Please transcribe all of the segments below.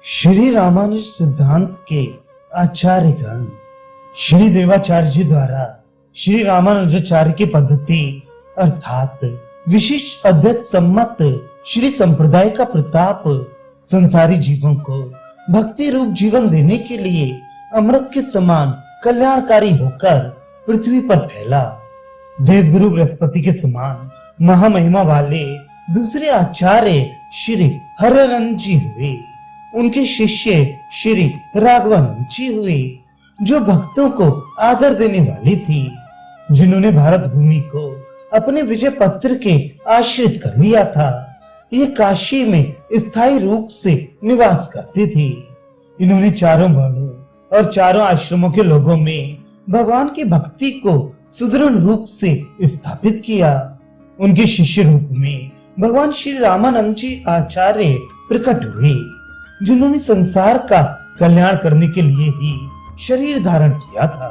श्री रामानुज सिद्धांत के आचार्यगण श्री देवाचार्य जी द्वारा श्री रामानुजाचार्य की पद्धति अर्थात विशिष्ट अद्वैत सम्मत श्री संप्रदाय का प्रताप संसारी जीवों को भक्ति रूप जीवन देने के लिए अमृत के समान कल्याणकारी होकर पृथ्वी पर फैला। देवगुरु बृहस्पति के समान महामहिमा वाले दूसरे आचार्य श्री हरियानंद जी हुए। उनके शिष्य श्री राघवानंद जी हुए, जो भक्तों को आदर देने वाली थी, जिन्होंने भारत भूमि को अपने विजय पत्र के आश्रित कर लिया था। ये काशी में स्थायी रूप से निवास करते थे। इन्होंने चारों वर्णों और चारों आश्रमों के लोगों में भगवान की भक्ति को सुदृढ़ रूप से स्थापित किया। उनके शिष्य रूप में भगवान श्री रामानंद जी आचार्य प्रकट हुए, जिन्होंने संसार का कल्याण करने के लिए ही शरीर धारण किया था।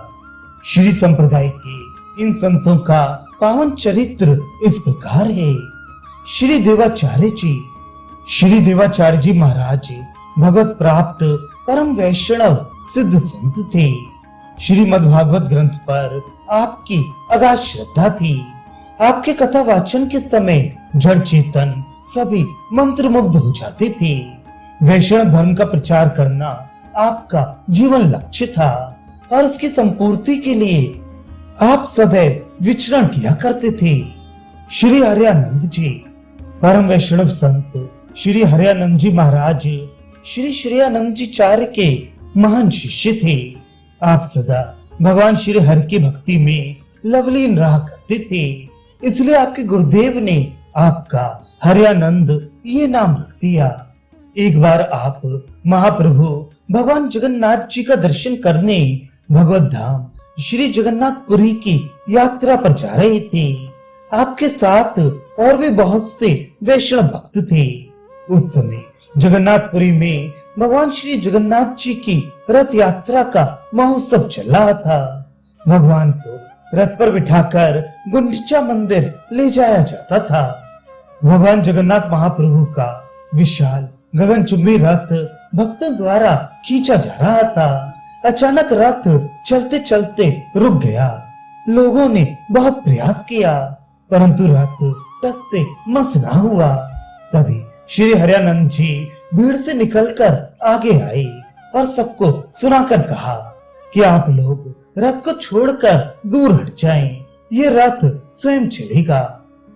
श्री संप्रदाय के इन संतों का पावन चरित्र इस प्रकार है। श्री देवाचार्य जी महाराज भगवत प्राप्त परम वैष्णव सिद्ध संत थे। श्रीमद् भागवत ग्रंथ पर आपकी अगाध श्रद्धा थी। आपके कथा वाचन के समय जड़ चेतन सभी मंत्रमुग्ध हो जाते थे। वैष्णव धर्म का प्रचार करना आपका जीवन लक्ष्य था और उसकी संपूर्ति के लिए आप सदैव विचरण किया करते थे। श्री हरियानंद जी परम वैष्णव संत श्री हरियानंद जी महाराज श्री श्रेयानंद जी चार्य के महान शिष्य थे। आप सदा भगवान श्री हरि की भक्ति में लवलीन रहा करते थे, इसलिए आपके गुरुदेव ने आपका हरियानंद ये नाम रख दिया। एक बार आप महाप्रभु भगवान जगन्नाथ जी का दर्शन करने भगवत धाम श्री जगन्नाथपुरी की यात्रा पर जा रहे थे। आपके साथ और भी बहुत से वैष्णव भक्त थे। उस समय जगन्नाथपुरी में भगवान श्री जगन्नाथ जी की रथ यात्रा का महोत्सव चल रहा था। भगवान को रथ पर बिठाकर गुंडिचा मंदिर ले जाया जाता था। भगवान जगन्नाथ महाप्रभु का विशाल गगनचुंबी रथ भक्तों द्वारा खींचा जा रहा था। अचानक रथ चलते चलते रुक गया। लोगों ने बहुत प्रयास किया, परंतु रथ टस से मस ना हुआ। तभी श्री हरियानंद जी भीड़ से निकलकर आगे आए और सबको सुनाकर कहा कि आप लोग रथ को छोड़कर दूर हट जाएं, ये रथ स्वयं चलेगा।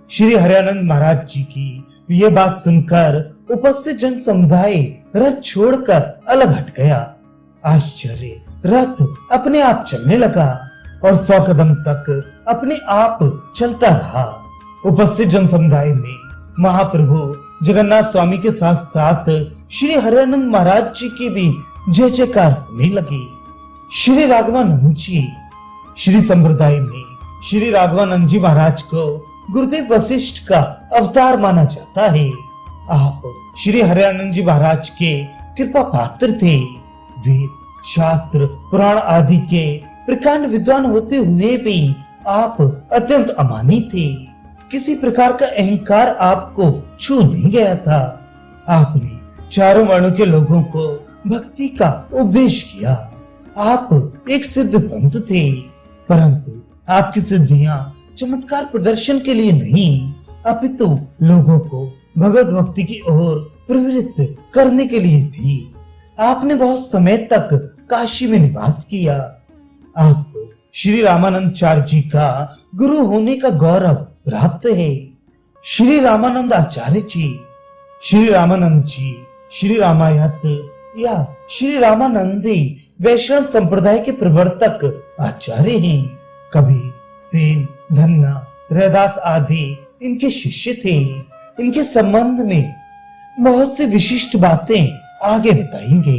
श्री हरियानंद महाराज जी की ये बात सुनकर उपस्थित जन समुदाय रथ छोड़कर अलग हट गया। आश्चर्य, रथ अपने आप चलने लगा और 100 कदम तक अपने आप चलता रहा। उपस्थित जन समुदाय में महाप्रभु जगन्नाथ स्वामी के साथ साथ श्री हरियानंद महाराज जी की भी जय जयकार होने लगी। श्री राघवानंद जी श्री संप्रदाय में श्री राघवानंद जी महाराज को गुरुदेव वशिष्ठ का अवतार माना जाता है। आप श्री हरियानंद जी महाराज के कृपा पात्र थे। वेद, शास्त्र, पुराण आदि के प्रकांड विद्वान होते हुए भी आप अत्यंत अमानी थे। किसी प्रकार का अहंकार आपको छू नहीं गया था। आपने चारों वर्णों के लोगों को भक्ति का उपदेश किया। आप एक सिद्ध संत थे, परंतु आपकी सिद्धियां चमत्कार प्रदर्शन के लिए नहीं, अपितु लोगों को भगवत भक्ति की ओर प्रवृत्त करने के लिए थी। आपने बहुत समय तक काशी में निवास किया। आपको श्री रामानंदाचार्य जी का गुरु होने का गौरव प्राप्त है। श्री रामानंद आचार्य जी, श्री रामानंद जी श्री रामायत या श्री रामानंदी वैष्णव संप्रदाय के प्रवर्तक आचार्य हैं। कबीर, सेन, धन्ना, रैदास आदि इनके शिष्य थे। इनके संबंध में बहुत सी विशिष्ट बातें आगे बताएंगे।